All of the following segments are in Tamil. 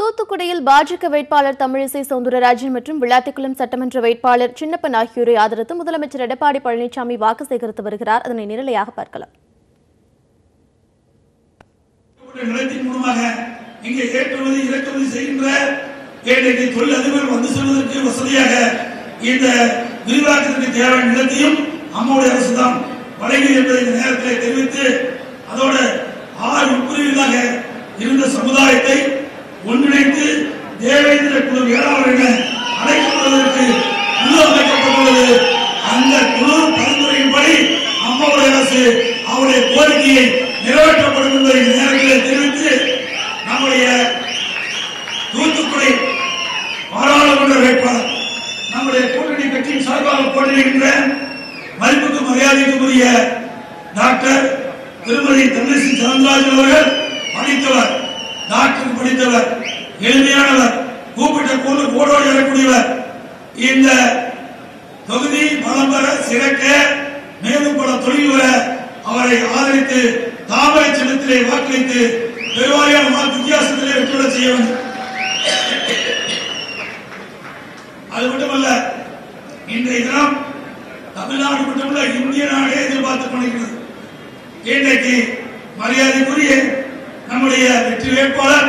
தூத்துக்குடியில் பாஜக வேட்பாளர் தமிழிசை சவுந்தரராஜன் மற்றும் விளாத்திக்குளம் சட்டமன்ற வேட்பாளர் சின்னப்பன் ஆகியோரை ஆதரித்து முதலமைச்சர் எடப்பாடி பழனிசாமி வாக்கு சேகரித்து வருகிறார். அதனை நேரலையாக பார்க்கலாம். இங்கே ஏற்றுமதி இறக்குமதி செய்கின்ற ஏழைக்கு தொழிலதிபர் வந்து செல்வதற்கு வசதியாக இந்த விரிவாக்கத்திற்கு தேவையான நிலத்தையும் அம்மாவுடைய அரசு தான் வழங்கியது என்பதை இந்த நேரத்தில் தெரிவித்து அதோட 6 உட்பிரிவுகளாக இருந்த சமுதாயத்தை ஒன்றிணைத்து தேவேந்திர குழு வேளாளர் என அழைக்கப்படுவதற்கு குழு அமைக்கப்பட்டுள்ளது. அந்த குழு பரிந்துரையின்படி அம்மாவுடைய அரசு அவருடைய கோரிக்கையை நிறைவேற்றப்படும் என்பதை இந்த நேரத்தில் தெரிவித்து நம்முடைய தூத்துக்குடி பாராளுமன்ற வேட்பாளர் நம்முடைய கூட்டணி கட்சியின் சார்பாக போட்டியிடுகின்ற மதிப்புக்கு மரியாதைக்குரிய டாக்டர் திருமதி தமிழிசை சவுந்தரராஜன் அவர்கள் படித்தவர், டாக்டர் படித்தவர், எளிமையானவர், கூப்பிட்ட கோடோடு வரக்கூடியவர். இந்த தொகுதி பலம் பெற சிறக்க மேலும் பல தொழில் வர அவரை ஆதரித்து தாமரை சின்னத்திலே வாக்களித்து பெருவாரியான வாக்கு வித்தியாசத்திலே வெற்றிட செய்ய வேண்டும். அது மட்டுமல்ல, இன்றைய தினம் தமிழ்நாடு மட்டுமல்ல இந்திய நாடே எதிர்பார்த்துக் கொண்டிருக்கிறது. இன்றைக்கு மரியாதைக்குரிய நம்முடைய வெற்றி வேட்பாளர்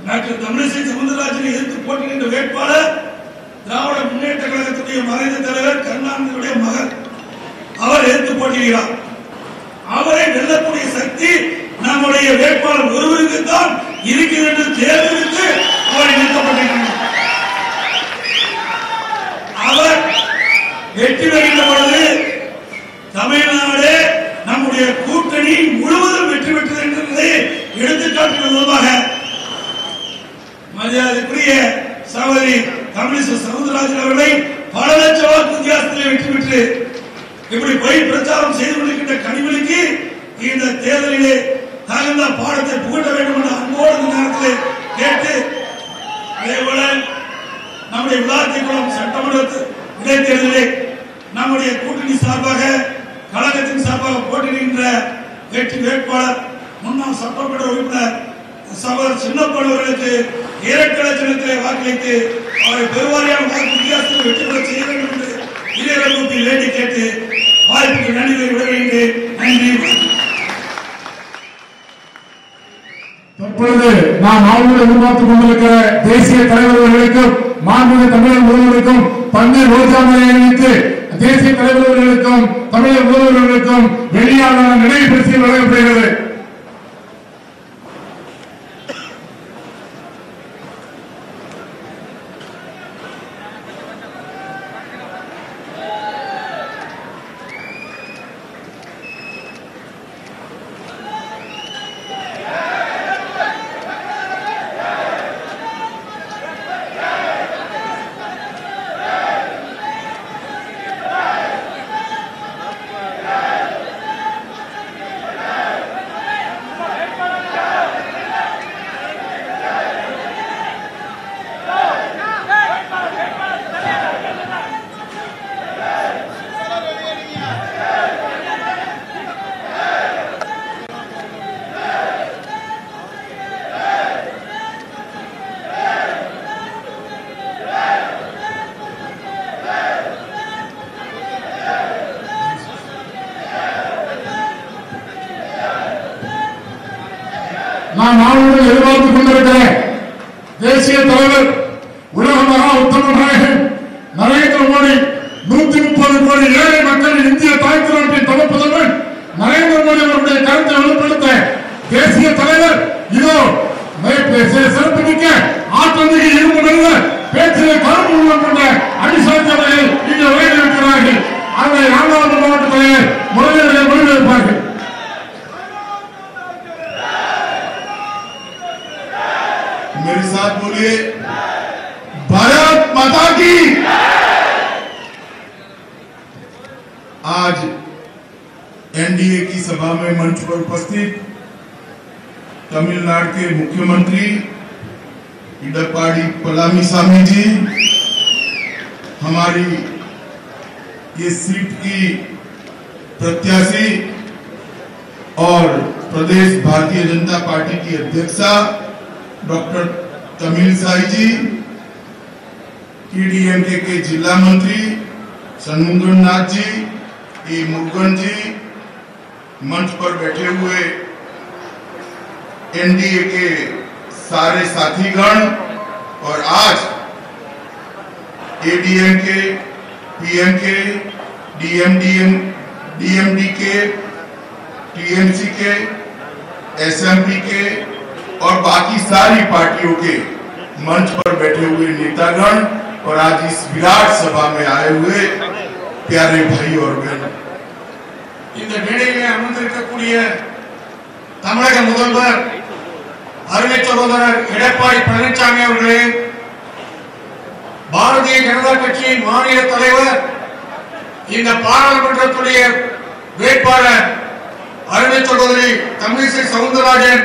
டாக்டர் தமிழிசை சவுந்தரராஜனை எதிர்த்து போட்டியிடுகின்ற வேட்பாளர் திராவிட முன்னேற்ற கழகத்துடைய மறைந்த தலைவர் கருணாநிதியுடைய மகன். அவர் எதிர்த்து போட்டியிடுகிறார். அவரை வெல்லக்கூடிய சக்தி நம்முடைய வேட்பாளர் ஒருவருக்கு தான் இருக்கிறது என்று தேர்ந்தெடுத்து அவரை நிறுத்தப்பட்டிருக்கிறார். அவர் வெற்றி பெறுகின்ற பொழுது தமிழ்நாடு நம்முடைய கூட்டணி முழுவதும் வெற்றி பெற்றது என்பதை எடுத்துக்காட்டுகிற விதமாக மரியாதைக்குரிய சகோதரி தமிழிசை சவுந்தரராஜன் அவர்களை பல லட்ச வாக்கு வித்தியாசத்தில் வெற்றி பெற்று இப்படி பொய் பிரச்சாரம் செய்து கொண்டிருக்கின்ற கனிமொழிக்கு இந்த தேர்தலிலே தகுந்த பாடத்தை புகட்ட வேண்டும் என்ற அன்போடு இந்த நேரத்தில் கேட்டு, அதேபோல நம்முடைய விளாத்திக்குளம் சட்டமன்ற இடைத்தேர்தலிலே நம்முடைய கூட்டணி சார்பாக கழகத்தின் சார்பாக போட்டியிடுகின்ற வெற்றி வேட்பாளர் முன்னாள் சட்டமன்ற உறுப்பினர் சகோதரர் சின்னப்பன் அவர்களுக்கு இரட்டை சின்னத்திலே வாக்களித்து அவரை பெருவாரியான வாக்கு வித்தியாசத்தில் வெற்றி பெற செய்ய வேண்டும் என்று இளைஞர்கள் வேண்டி கேட்டு வாய்ப்புக்கு நன்றி விடுகின்றேன். நன்றி. தற்பொழுது நாம் ஆளுநர் எதிர்பார்த்துக் கொண்டிருக்கிற தேசிய தலைவர்களுக்கும் மாண்புமிகு தமிழக முதல்வருக்கும் பன்னீர் ரோஜாமலை அணிவித்து தேசிய தலைவர்களுக்கும் தமிழக முதல்வர்களுக்கும் வெளியாளர் நினைவு பரிசு வழங்கப்படுகிறது. நான் ஆளுநர் எதிர்பார்த்துக் கொண்டிருக்கிற தேசிய தலைவர் உலக மகா உத்தம நாயகன் நரேந்திர மோடி 130 கோடி ஏழை மக்கள் இந்திய தாய் திருநாட்டின் தவப்புதல்வன் நரேந்திர மோடி அவருடைய கருத்தை வெளிப்படுத்த தேசிய தலைவர் இதோ சிறப்பு மிக்க ஆற்றல் மிகு இரும்பு நல்ல பேச்சிலே கரும்பு உள்ளம் கொண்ட அடிசாத்தியவர்கள் இங்கே உரையாடுகிறார்கள். அதை ராமநாதபுரம் மாவட்ட தலைவர் முறையில் மொழிபெயர்ப்பார்கள். मेरे साथ बोलिए, भारत माता की। आज एनडीए की सभा में मंच पर उपस्थित तमिलनाडु के मुख्यमंत्री इडप्पाडी पलानीसामी जी, हमारी ये सीट की प्रत्याशी और प्रदेश भारतीय जनता पार्टी की अध्यक्षा डॉक्टर तमिलसाई जी, टीडीएमके के जिला मंत्री षणमुगम नाथ जी, ई मुरुगन जी, मंच पर बैठे हुए एनडीए के सारे साथीगण और आज एडीएमके, पीएमके, डीएमडीके, टीएमसी के, एसएमपी के और बाकी सारी पार्टियों के मंच पर बैठे हुए नेतागण और आज इस विराट सभा में आए हुए प्यारे भाई और बहन, இந்த மேடையிலே அமர்ந்திருக்கக்கூடிய தமிழக முதல்வர் அருமை சகோதரர் எடப்பாடி பழனிசாமி அவர்களே, பாரதிய ஜனதா கட்சியின் மாநில தலைவர், இந்த பாராளுமன்றத்துடைய வேட்பாளர் அருமை சகோதரி தமிழிசை சவுந்தரராஜன்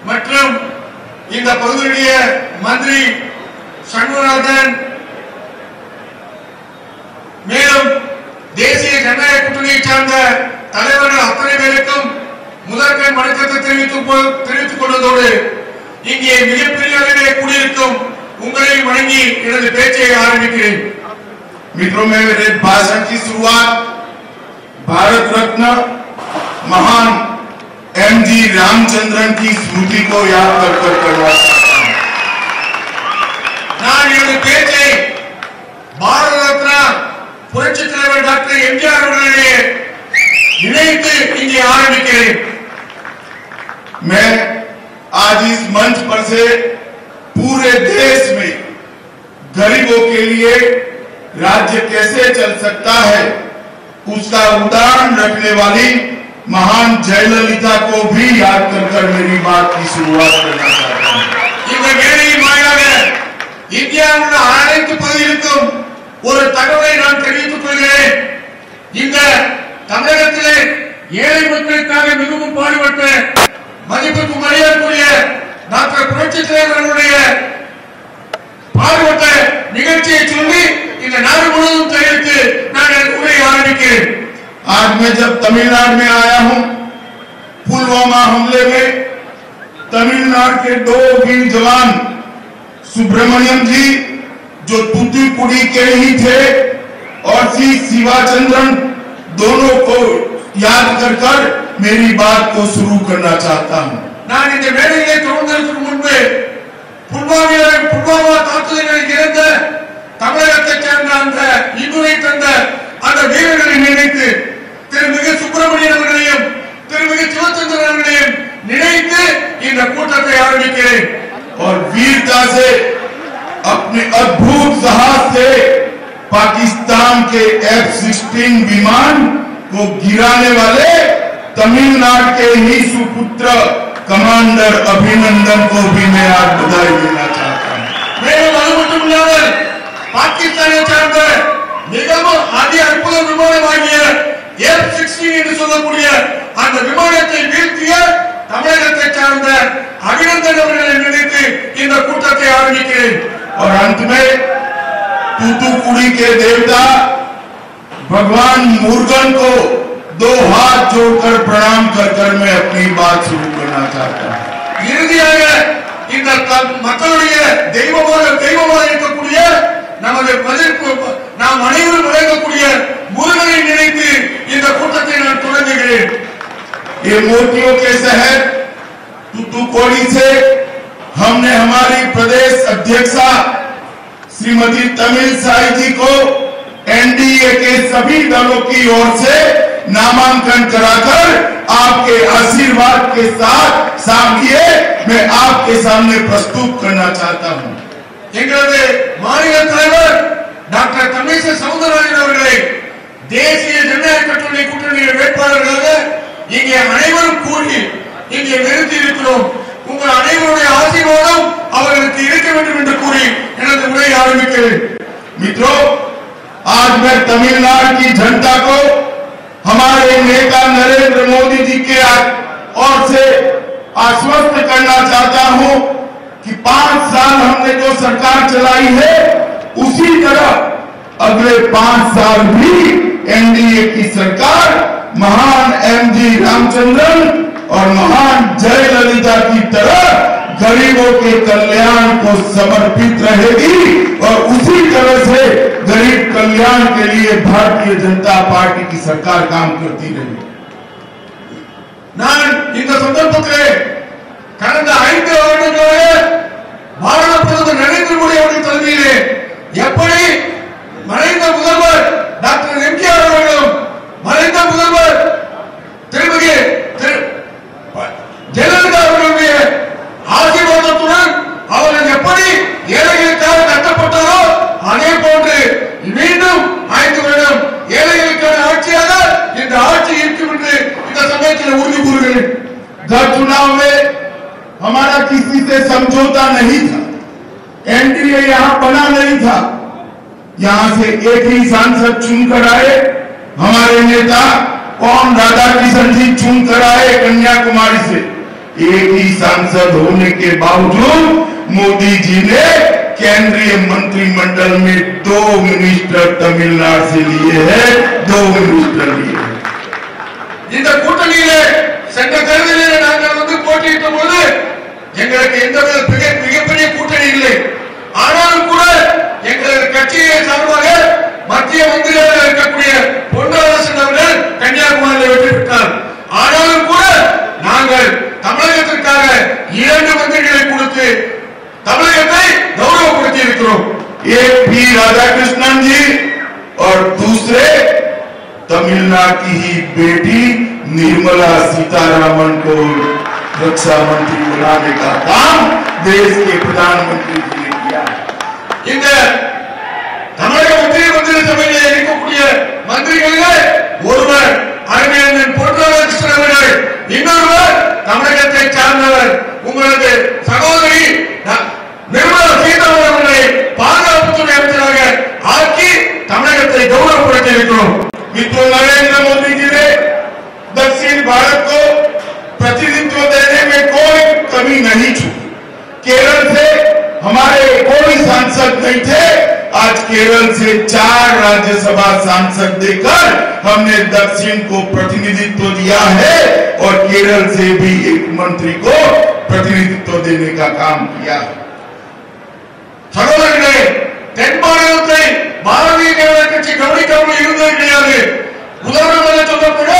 மற்றும் இந்த பகுதியுடைய மந்திரி சண்முகநாதன், மேலும் தேசிய ஜனநாயக கூட்டணியை சார்ந்த தலைவர்கள் அத்தனை பேருக்கும் முதற்கண் வணக்கத்தை தெரிவித்துக் கொள்வதோடு இங்கே மிகப்பெரிய அளவிலே கூடியிருக்கும் உங்களை வணங்கி எனது பேச்சை ஆரம்பிக்கிறேன். मित्रों, में मेरे भाषण की शुरुआत भारत रत्न महान एमजी रामचंद्रन की स्मृति को याद कर करना चाहता हूं. நான் எனது பேச்சை பாரத ரத்னா புரட்சித் தலைவர் டாக்டர் எம்ஜிஆர் அவர்களை நினைத்து இங்கே ஆரம்பிக்கிறேன். मैं आज इस मंच पर से पूरे देश में गरीबों के लिए राज्य कैसे चल सकता है उसका उदाहरण रखने वाली महान जयललिता को भी याद कर मेरी बात की शुरुआत करना चाहता हूं. இந்த மேடையின் வாயிலாக இந்தியாவுள்ள அனைத்து பகுதிகளுக்கும் ஒரு தகவலை நான் தெரிவித்துக் கொள்கிறேன். இந்த தமிழகத்திலே ஏழை மக்களுக்காக மிகவும் பாடுபட்ட மதிப்புக்கு மரியாதைக்குரிய டாக்டர் புரட்சித் தலைவர் அவர்களுடைய பாடுபட்ட நிகழ்ச்சியை சொல்லி இந்த நாடு முழுவதும் தெரிவித்து நான் என் உரையை ஆரம்பிக்கிறேன். आज मैं जब तमिलनाडु में आया हूं, पुलवामा हमले में तमिलनाडु के 2 वीर जवान सुब्रमण्यम जी जो तूतुकुड़ी के ही थे और श्री शिवाचंद्रन, दोनों को याद कर मेरी बात को शुरू करना चाहता हूं. நான் இந்த மேடையிலே தொடர்வதற்கு முன்பு புல்வாமா தாக்குதலில் இறந்த தமிழகத்தைச் சேர்ந்த அந்த இன்னுரை தந்த அந்த வீரர்களை நினைத்து திருமிகு சுப்பிரமணியன் அவர்களையும் திருமிகு சிவச்சந்திரன் அவர்களையும் நினைத்து இந்த கூட்டத்தை ஆரம்பிக்கிறேன். और वीरता से अपने अद्भुत साहस से पाकिस्तान के F-16 विमान को गिराने वाले तमिलनाडु के ही सुपुत्र कमांडर अभिनंदन को भी मैं आज बधाई देना चाहता हूं. மேலும் அது மட்டுமில்லாமல் பாகிஸ்தானை சார்ந்த மிகவும் அதி அற்புத விமானமாகிய F-16 என்று சொல்லக்கூடிய அந்த விமானத்தை வீழ்த்திய தமிழகத்தை சார்ந்த அபிநந்தன் அவர்களை நினைத்து இந்த கூட்டத்தை ஆரம்பிக்கிறேன். और अंत में तूतुकुड़ी के देवता भगवान मुरुगन को 2 हाथ जोड़कर प्रणाम कर मैं अपनी बात शुरू करना चाहता हूं. இறுதியாக இந்த மக்களுடைய தெய்வமாக இருக்கக்கூடிய நமது மதிப்பு நாம் அனைவரும் வழங்கக்கூடிய முருகனை நினைத்து இந்த கூட்டத்தை நான் தொடங்குகிறேன். ये मोतियों के शहर तूतुकुड़ी से हमने हमारी प्रदेश अध्यक्षा श्रीमती तमिलसाई जी को एनडीए के सभी दलों की ओर से नामांकन कराकर आपके आशीर्वाद के साथ सामने मैं आपके सामने प्रस्तुत करना चाहता हूं. எங்களது மாநில தலைவர் டாக்டர் தமிழிசை சவுந்தரராஜன் அவர்களை தேசிய ஜனநாயக கூட்டணியின் வேட்பாளர்களாக இங்கே அனைவரும் கூடி இங்கே நிறுத்தி இருக்கிறோம். உங்கள் அனைவருடைய ஆசீர்வாதம் அவர்களுக்கு இருக்க வேண்டும் என்று கூறி எனது உரையை ஆரம்பிக்கிறேன். मित्रों, आज मैं तमिलनाडु की जनता को हमारे नेता नरेंद्र मोदी जी के ओर से आश्वस्त करना चाहता हूं कि 5 साल हमने जो सरकार चलाई है उसी तरह अगले 5 साल भी एनडीए की सरकार महान एमजी रामचंद्रन और महान जयललिता की तरह गरीबों के कल्याण को समर्पित रहेगी और उसी तरह से गरीब कल्याण के लिए भारतीय जनता पार्टी की सरकार काम करती रहेगी। நான் இந்த சந்தர்ப்பத்திலே கடந்த 5 வருடங்களாக பாரத பிரதமர் நரேந்திர மோடி அவர்கள் தலைமையிலே எப்படி மறைந்த முதல்வர் டாக்டர் எம்ஜிஆர் அவர்களும் மறைந்த முதல்வர் திருமதி ஜெயலலிதா அவர்களுடைய ஆசீர்வாதத்துடன் அவர்கள் எப்படி ஏழைகளுக்காக கட்டப்பட்டாரோ அதே போன்று மீண்டும் 5 வருடம் ஏழைகளுக்கான ஆட்சியாக இந்த ஆட்சி இருக்கும் என்று இந்த சமயத்தில் உறுதி கூறுகிறேன்। गत चुनाव में हमारा किसी से समझौता नहीं था, एनडीए यहां बना नहीं था। यहां से एक ही सांसद चुनकर आए, हमारे नेता पवन राधाकृष्णन जी चुनकर आए कन्याकुमारी से। एक ही सांसद होने के बावजूद मोदी जी ने केंद्रीय मंत्रिमंडल में 2 मिनिस्टर तमिलनाडु से लिए हैं, 2 मिनिस्टर लिए हैं। இந்த கூட்டணியிலே சென்ற தேர்தலிலே நாங்கள் வந்து போட்டியிட்ட போது எங்களுக்கு எந்தவித மிகப்பெரிய கூட்டணி இல்லை. ஆனாலும் கூட எங்களது கட்சியை சார்பாக மத்திய மந்திரியாக இருக்கக்கூடிய பொன்ராதாகிருஷ்ணன் அவர்கள் கன்னியாகுமரியில் வெற்றி பெற்றார். ஆனாலும் கூட நாங்கள் தமிழகத்திற்காக 2 மந்திரிகளை கொடுத்து தமிழகத்தை கௌரவப்படுத்தி இருக்கிறோம்। एक पी राधाकृष्णन जी और दूसरे तमिलनाडु की ही बेटी निर्मला सीतारामन को रक्षा मंत्री बनाने का काम देश के प्रधानमंत्री जी ने किया। இந்த தமிழக மத்திய சபையிலே இருக்கக்கூடிய மந்திரிகளிலே ஒருவர் அறிஞர் பொன்ராதாகிருஷ்ணன் அவர்கள், இன்னொருவர் தமிழகத்தை சார்ந்தவர் உங்களது சகோதரி நிர்மலா சீதாராமன் அவர்களை பாதுகாப்புத்துறை அமைச்சராக ஆக்கி தமிழகத்தை கௌரவப்படுத்தி இருக்கிறோம்। मित्रों, नरेंद्र मोदी जी ने दक्षिण भारत को प्रतिनिधित्व देने में कोई कमी नहीं छोड़ी। केरल से हमारे कोई सांसद नहीं थे, आज केरल से 4 राज्यसभा सांसद देकर हमने दक्षिण को प्रतिनिधित्व दिया है और केरल से भी एक मंत्री को प्रतिनिधित्व देने का काम किया। சகோதரர்களே, தென் மாநிலத்தை பாரதிய ஜனதா கட்சி கவனிக்காமல் இருந்தது கிடையாது। உதாரணமாக சொல்லப்பட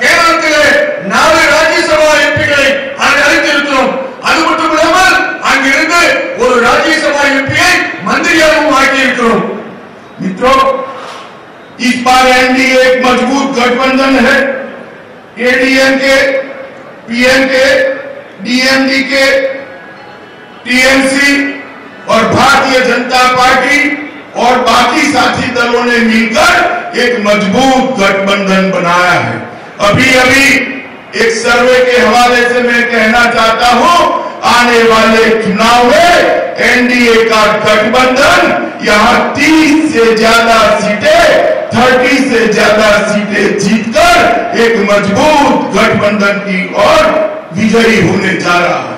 கேரளத்திலே 4 ராஜ்யசபா எம்பிகளை அளித்திருக்கிறோம்। அது மட்டும் இல்லாமல் அங்கிருந்து ஒரு ராஜ்யசபா எம்பியை மந்திரியாகவும் ஆக்கியிருக்கிறோம்। मित्रों, इस बार एनडीए एक मजबूत गठबंधन है। एडीएमके, पीएमके, डीएमडीके, टीएमसी और भारतीय जनता पार्टी और बाकी साथी दलों ने मिलकर एक मजबूत गठबंधन बनाया है। अभी अभी एक सर्वे के हवाले से मैं कहना चाहता हूं, आने वाले चुनाव में एनडीए का गठबंधन यहां 30 से ज्यादा सीटें, 30 से ज्यादा सीटें जीतकर एक मजबूत गठबंधन की ओर विजयी होने जा रहा है।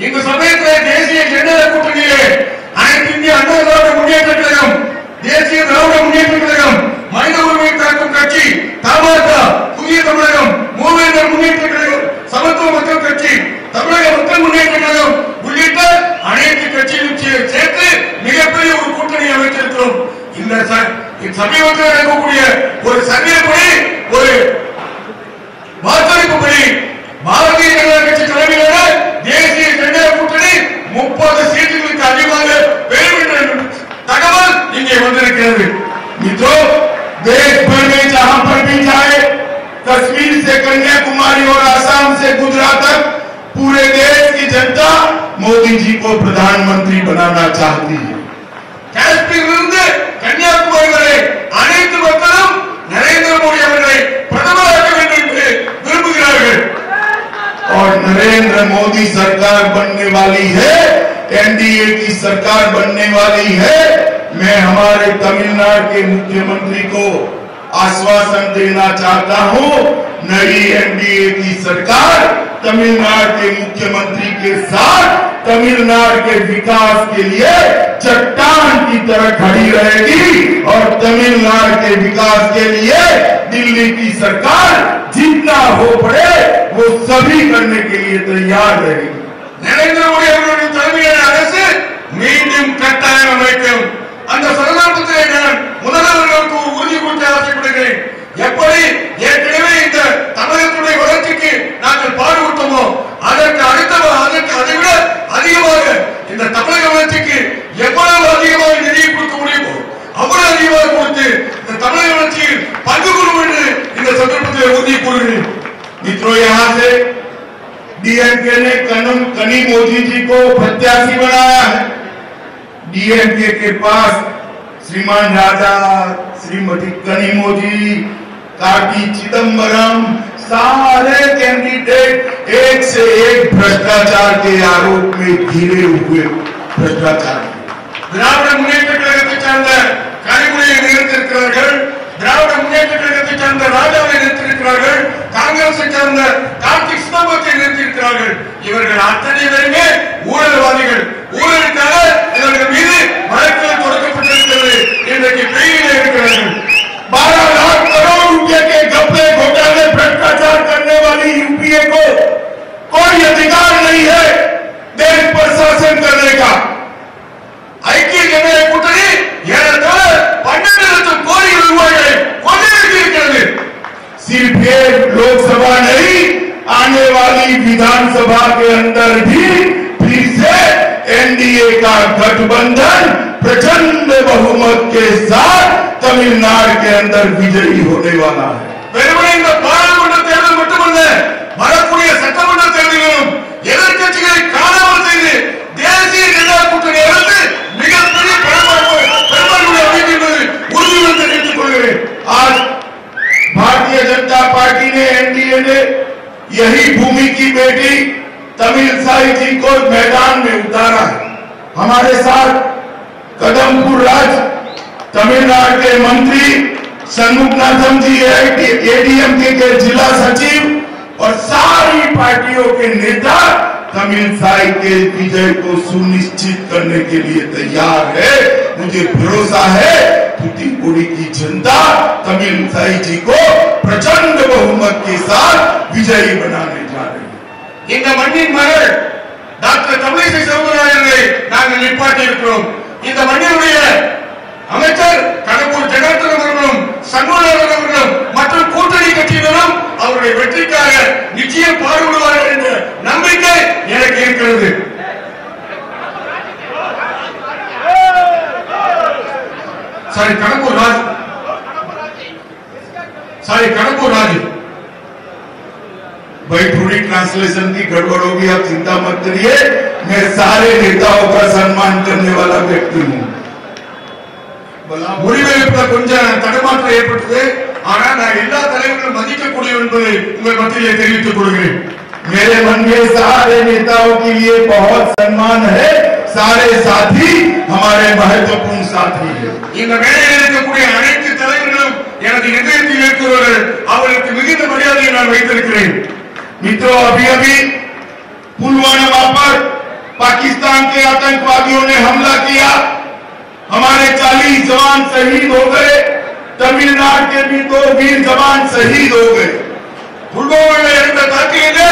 இந்த சமயத்திலே தேசிய ஜனநாயக கூட்டணியிலே அனைத்து இந்திய அண்ணா திராவிட முன்னேற்ற கழகம், தேசிய திராவிட முன்னேற்ற கழகம், மனித உரிமை காக்கும் கட்சி, தமாக, புதிய தமிழகம், மூவேந்தர் முன்னேற்ற கழகம், சமத்துவ மக்கள் கட்சி, தமிழக மக்கள் முன்னேற்ற கழகம் உள்ளிட்ட அனைத்து கட்சிகளையும் சேர்த்து மிகப்பெரிய ஒரு கூட்டணி அமைச்சிருக்கிறோம்। இந்த சமீபத்தில் நடக்கக்கூடிய ஒரு சர்வேப்படி, ஒரு வாக்களிப்புப்படி பாரதிய ஜனதா கட்சி தலைமையிலான தேசிய ஜனநாயக கூட்டணி 30 சீட்டுகளுக்கு அதிகமாக பெறும் என்ற தகவல் இங்கே வந்திருக்கிறது। मित्रों, देश भर में जहां पर भी जाए, कश्मीर से कन्याकुमारी और आसाम से गुजरात तक पूरे देश की जनता मोदी जी को प्रधानमंत्री बनाना चाहती है। காஷ்மீரிலிருந்து கன்னியாகுமரி வரை அனைத்து மக்களும் நரேந்திர மோடி அவர்களை பிரதமராக்க வேண்டும் என்று விரும்புகிறார்கள்। और नरेंद्र मोदी सरकार बनने वाली है, एनडीए की सरकार बनने वाली है। मैं हमारे तमिलनाडु के मुख्यमंत्री को आश्वासन देना चाहता हूं, नई एनडीए की सरकार तमिलनाडु के मुख्यमंत्री के साथ तमिलनाडु के विकास के लिए चट्टान की तरह खड़ी रहेगी और तमिलनाडु के विकास के लिए दिल्ली की सरकार जितना हो पड़े वो सभी करने के लिए तैयार रहेगी। நரேந்திர மோடி அவர்களுடைய தலைமையிலான அரசு மீண்டும் கட்டாயம் அமைக்கும். அந்த சந்தர்ப்பத்திலே நான் முதல்வர்களுக்கு உறுதி கொடுத்து ஆசைப்படுகிறேன். எப்படி ஏற்கனவே இந்த தமிழகத்துடைய வளர்ச்சிக்கு நாங்கள் பாடுபட்டோமோ அதற்கு அதைவிட அதிகமாக இந்த தமிழக வளர்ச்சிக்கு எவ்வளவு அதிகமாக நிதியை கொடுக்க முடியுமோ அவ்வளவு அதிகமாக கொடுத்து இந்த தமிழக வளர்ச்சியில் பங்கு கொள்ளும் என்று இந்த சந்தர்ப்பத்தில் உறுதி கூறுகிறேன். मित्रों, यहाँ से डीएमके ने कनी मोदी जी को प्रत्याशी बनाया है. डीएमके के पास श्रीमान राजा, श्रीमती कनी मोदी, कार्ति चिदंबरम, सारे कैंडिडेट एक से एक भ्रष्टाचार के आरोप में घिरे हुए भ्रष्टाचार. திராவிட முன்னேற்ற கழகத்தை சார்ந்த கனிமொழியை நிறுத்திருக்கிறார்கள், திராவிட முன்னேற்ற கழகத்தை சார்ந்த ராஜாவை நிறுத்திருக்கிறார்கள், காங்கிரஸை சார்ந்த கார்த்திக் சிதம்பரத்தை நிறுத்தியிருக்கிறார்கள். இவர்கள் அத்தனை பேருமே ஊழல்வாதிகள். ஊழலுக்காக இவர்கள் மீது வழக்குகள் தொடக்கப்பட்டிருக்கிறது. இன்றைக்கு பெயிலே இருக்கிறார்கள். 12 लाख करोड़ रुपए के घपले घोटाले भ्रष्टाचार करने वाली यूपीए को कोई अधिकार नहीं है देश पर शासन करने का. ஐக்கிய ஜனதா கூட்டணி ஏறத்தாழ 12 லட்சம் கோடி ரூபாய்களை கொள்ளையடித்திருக்கிறது. सिर्फ ये लोकसभा नहीं, आने वाली विधानसभा के अंदर भी फिर से एनडीए का गठबंधन प्रचंड बहुमत के साथ तमिलनाडु के अंदर विजयी होने वाला है. வெறுமனே இந்த பாராளுமன்ற தேர்தல் மட்டுமல்ல, வரக்கூடிய சட்டமன்ற தேர்தலிலும் எதிர்க்கட்சிகளை காணாமல் செய்து தேசிய ஜனதா கூட்டணி அரசு மிகப்பெரிய பெரும்பான்மையை அமைக்கும் என்பது உறுதியுடன் தெரிவித்துக் கொள்கிறேன். आज भारतीय जनता पार्टी ने, एनडीए ने यही भूमि की बेटी तमिलसाई जी को मैदान में उतारा है. हमारे साथ कदमपुर राज तमिलनाडु के मंत्री सन्मुखनाथम जी, एडीएमके के जिला सचिव और सारी पार्टियों के नेता तमिलसाई के विजय को सुनिश्चित करने के लिए तैयार है. मुझे भरोसा है तूतीकोड़ी की जनता तमिलसाई जी को प्रचंड बहुमत के साथ विजयी बनाने जा रही है. இந்த மண்ணின் மகள் டாக்டர் தமிழிசை சவுந்தரராஜனை நாங்கள் நிப்பாட்டி இருக்கிறோம். இந்த மண்ணினுடைய அமைச்சர் கடம்பூர் ஜெகநாதன் அவர்களும் சண்முகநாதன் அவர்களும் மற்றும் கூட்டணி கட்சியினரும் அவருடைய வெற்றிக்காக நிச்சயம் பாடுபடுவார்கள் என்ற நம்பிக்கை எனக்கு இருக்கிறது. கடம்பூர் राज भाई, थोड़ी ट्रांसलेशन की गड़बड़ होगी, आप चिंता मत करिए. मैं सारे नेताओं का सम्मान करने वाला व्यक्ति हूँ. முடிவெடுப்ப கொஞ்சம் தடுமாற்றம் ஏற்பட்டது. ஆனா நான் எல்லா தலைவர்களும் மதிக்கக்கூடிய என்பதை உங்கள் மத்தியிலே தெரிவித்துக் கொள்கிறேன். मेरे मन में सारे नेताओं के लिए बहुत सम्मान है. सारे साथी हमारे महत्वपूर्ण साथी हैं. இந்த மேடையில் இருக்கக்கூடிய அனைத்து தலைவர்களும் எனது இதயத்தில் இருக்கிறவர்கள். அவர்களுக்கு மிகுந்த மரியாதையை நான் வைத்திருக்கிறேன். मित्रों, अभी पुलवामा पर पाकिस्तान के आतंकवादियों ने हमला किया. हमारे 40 जवान शहीद हो गए. तमिलनाडु के भी 2 वीर जवान शहीद हो गए. புல்வாமாவில் இருந்த தாக்கியது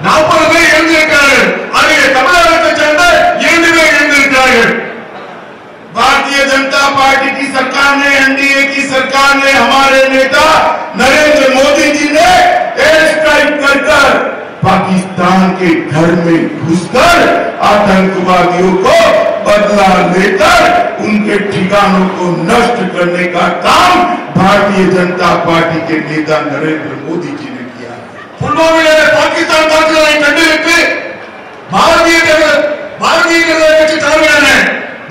40 பேர் இறந்திருக்கிறார்கள். அதில் தமிழகத்தை சேர்ந்த 2 பேர் இறந்திருக்கிறார்கள். भारतीय जनता पार्टी की सरकार ने, एनडीए की सरकार ने, हमारे नेता नरेंद्र मोदी जी ने एयर स्ट्राइक कर पाकिस्तान के घर में घुसकर आतंकवादियों को बदला लेकर उनके ठिकानों को नष्ट करने का काम भारतीय जनता पार्टी के नेता नरेंद्र मोदी जी ने किया. पुलवामा पाकिस्तान தாக்குதலை கண்டித்து பாரதிய ஜனதா கட்சி தலைமையிலான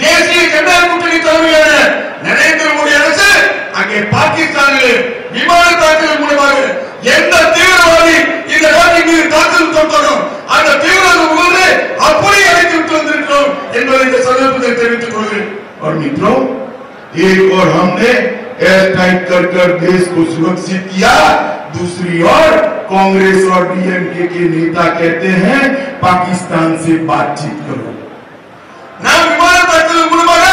தேசிய ஜனதா கூட்டணி தலைமையிலான நரேந்திர மோடி அரசு அங்கே பாகிஸ்தானில் விமான தாக்குதல் மூலமாக எந்த தீவிரவாதி இந்த நாட்டின் மீது தாக்குதல் தொடுத்தாலும் அந்த தீவிரவாத முகத்தை அப்படியே அழைத்து விட்டு வந்திருக்கிறோம் என்பதை இந்த சந்தர்ப்பத்தில் தெரிவித்துக் கொள்கிறேன். और मित्रों, एक और हमने एयर स्ट्राइक कर देश को सुरक्षित किया. दूसरी ओर कांग्रेस और डीएमके के नेता कहते हैं पाकिस्तान से बातचीत करो. நாம் விமான தாக்குதல் மூலமாக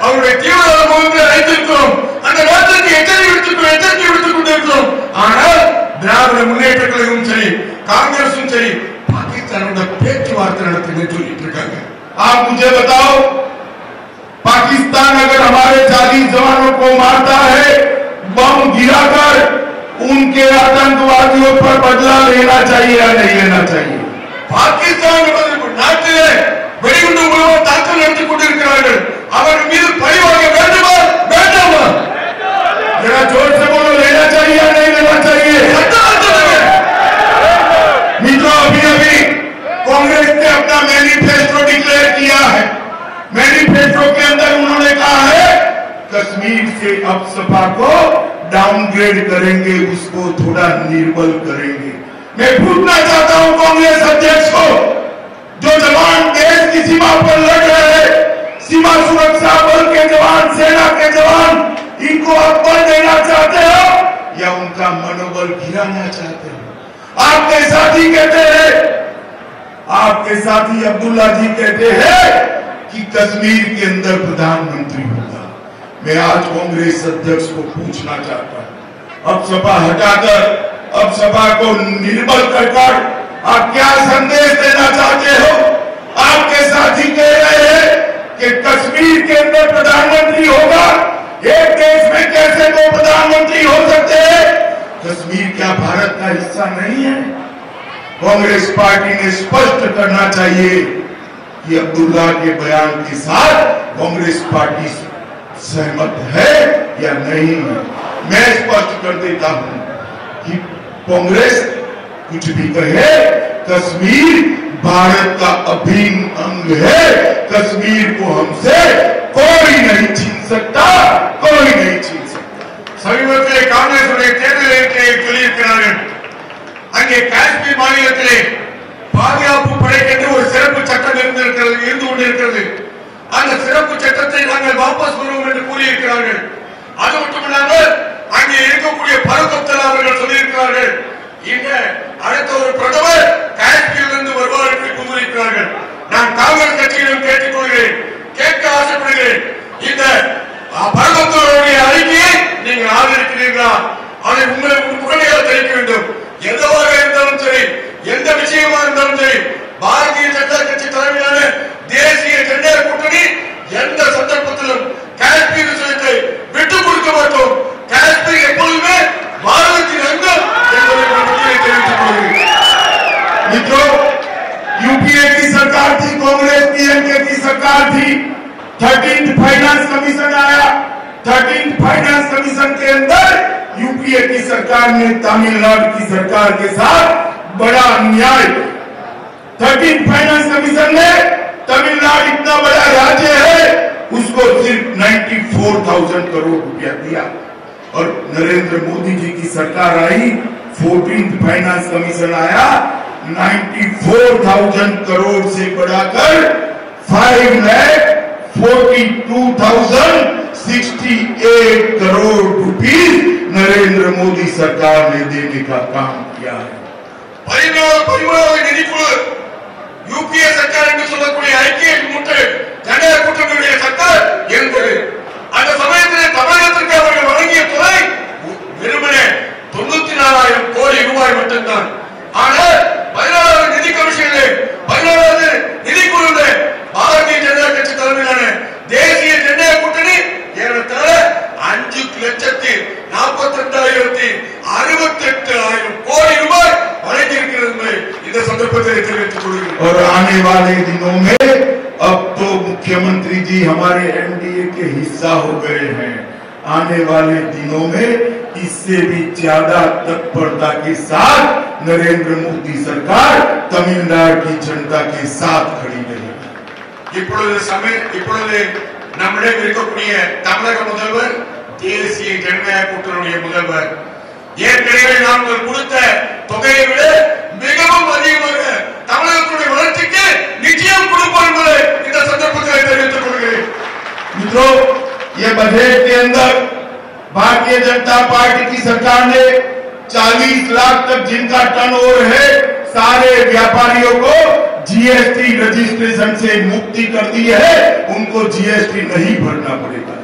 அவருடைய தீவிரவாத முகத்தை அழைத்திருக்கிறோம். அந்த நாட்டுக்கு எச்சரிக்கை விடுத்துக் கொண்டிருக்கிறோம். ஆனால் திராவிட முன்னேற்ற கழகமும் சரி, காங்கிரசும் சரி, பாகிஸ்தான் தன்னோட பேச்சுவார்த்தை நடத்துன்னு சொல்லிட்டு இருக்காங்க. आप मुझे बताओ, पाकिस्तान अगर हमारे 40 जवानों को मारता है बम गिराकर, उनके आतंकवादियों पर बदला लेना चाहिए या नहीं लेना चाहिए? पाकिस्तान நாட்டிலே வெடிகுண்டு மூலம் தாக்குதல் நடத்திக் கொண்டிருக்கிறார்கள். அவர் மீது பழிவாங்க வேண்டுமா வேண்டாமா? जरा जोर से बोलो, लेना चाहिए या नहीं लेना चाहिए? मित्रों, अभी कांग्रेस ने अपना मैनिफेस्टो डिक्लेयर किया है. मैनिफेस्टो के अंदर उन्होंने कहा है कश्मीर से अब सपा को डाउनग्रेड करेंगे, उसको थोड़ा निर्बल करेंगे. मैं पूछना चाहता हूं कांग्रेस अध्यक्ष को, जो जवान देश की सीमा पर लड़ रहे हैं, सीमा सुरक्षा बल के जवान, सेना के जवान, इनको आप बल देना चाहते हो या उनका मनोबल गिराना चाहते हो? आपके साथी कहते हैं, आपके साथी अब्दुल्ला जी कहते हैं कि कश्मीर के अंदर प्रधानमंत्री होगा. मैं आज कांग्रेस अध्यक्ष को पूछना चाहता हूं, अब सपा हटाकर, अब सपा को निर्बल कर आप क्या संदेश देना चाहते हो? आपके साथी कह रहे हैं कि कश्मीर के अंदर प्रधानमंत्री होगा. एक देश में कैसे दो प्रधानमंत्री हो सकते हैं? कश्मीर क्या भारत का हिस्सा नहीं है? कांग्रेस पार्टी ने स्पष्ट करना चाहिए कि अब्दुल्ला के बयान के साथ कांग्रेस पार्टी सहमत है या नहीं. मैं स्पष्ट कर देता हूं कि कांग्रेस कुछ भी कहे, कश्मीर भारत का अभिन्न अंग है. कश्मीर को हमसे कोई नहीं छीन सकता, कोई नहीं छीन सकता. சமீபத்திலே காங்கிரசுடைய தேர்தல் அறிக்கையை சொல்லியிருக்கிறார்கள். அங்கே காஷ்மீர் மாநிலத்திலே பாதுகாப்பு படைக்கென்று ஒரு சிறப்பு சட்டம் இருந்து கொண்டிருக்கிறது. அந்த சிறப்பு சட்டத்தை நாங்கள் வாபஸ் பெறுவோம் என்று கூறியிருக்கிறார்கள். அது மட்டுமில்லாமல் அங்கே இருக்கக்கூடிய பரகப்தர் அவர்கள் சொல்லியிருக்கிறார்கள், இங்க அடுத்த ஒரு பிரதமர் காஷ்மீரிலிருந்து வருவார் என்று கூறியிருக்கிறார்கள். நான் காங்கிரஸ் கட்சியிடம் கேட்டுக்கொள்கிறேன், கேட்க ஆசைப்படுகிறேன், இந்த பரகப்தருடைய அறிக்கையை நீங்கள் ஆதரிக்கிறீர்களா? அதை உங்களுக்கு முகமையாக தெரிவிக்க வேண்டும். எதுவாக இருந்தாலும் சரி, எந்த விஷயமா இருந்தாலும் சரி, பாரதிய ஜனதா கட்சி தலைமையிலான தேசிய ஜனநாயக கூட்டணி எந்த சந்தர்ப்பத்திலும் காஷ்மீர் விஷயத்தை விட்டுக் கொடுக்க மாட்டோம். காஷ்மீர் எப்பொழுதுமே பாரதத்தின் அங்கம் என்பதை தெரிவித்துக் கொள்கிறேன். मित्रों, यूपीए की सरकार थी, कांग्रेस पीएमके की सरकार थी, 13th फाइनेंस कमीशन आया. 13th फाइनेंस कमीशन के अंदर यूपीए की सरकार ने तमिलनाडु की सरकार के साथ बड़ा अन्याय. 13th फाइनेंस कमीशन ने तमिलनाडु इतना बड़ा राज्य है, उसको सिर्फ 94,000 करोड़ रुपया दिया. और नरेंद्र मोदी जी की सरकार आई, 14th फाइनेंस कमीशन आया, 94,000 करोड़ से बढ़ाकर 5,42,068 करोड़ रुपीस नरेंद्र मोदी सरकार ने देने का काम किया है. நிதிக்குழு யூபிஏ சர்க்கார் என்று சொல்லக்கூடிய ஐக்கிய ஜனநாயக கூட்டணியுடைய சர்க்கார் இருந்தது. அந்த சமயத்தில் தமிழகத்திற்கு அவர்கள் வழங்கிய தொகை வெறுமனே 94,000 கோடி ரூபாய் மட்டும்தான். ஆனால் 16வது நிதி கமிஷனில் 16வது நிதிக்குழுவில் பாரதிய ஜனதா கட்சி தலைமையிலான தேசிய ஜனநாயக கூட்டணி ஏறத்தாழ 5,42,068 கோடி ரூபாய் வழங்கியிருக்கிறது. இந்த சந்தர்ப்பத்தில் தெரிவித்துக் கொள்கிறேன். और आने वाले दिनों में अब तो मुख्यमंत्री जी हमारे एनडीए के हिस्सा हो गए हैं. आने वाले दिनों में इससे भी ज्यादा तत्परता के साथ नरेंद्र मोदी सरकार तमिलनाडु की जनता के साथ खड़ी रहेगी. இப்பொழுது நம்மிடம் இருக்கக்கூடிய தமிழக முதல்வர் தேசிய ஜனநாயக கூட்டணியுடைய முதல்வர் ஏற்கனவே நாங்கள் கொடுத்த தொகையை விட மிகவும் அதிகமாக தமிழகத்துடைய வளர்ச்சிக்கு நிச்சயம் கொடுப்போம் என்பதை இந்த சந்தர்ப்பத்தில் தெரிவித்துக் கொள்கிறேன். मित्रों, ये बजट के अंदर भारतीय जनता पार्टी की सरकार ने 40 लाख तक जिनका टर्नओवर है, सारे व्यापारियों को जीएसटी रजिस्ट्रेशन से मुक्ति कर दी है. उनको जीएसटी नहीं भरना पड़ेगा.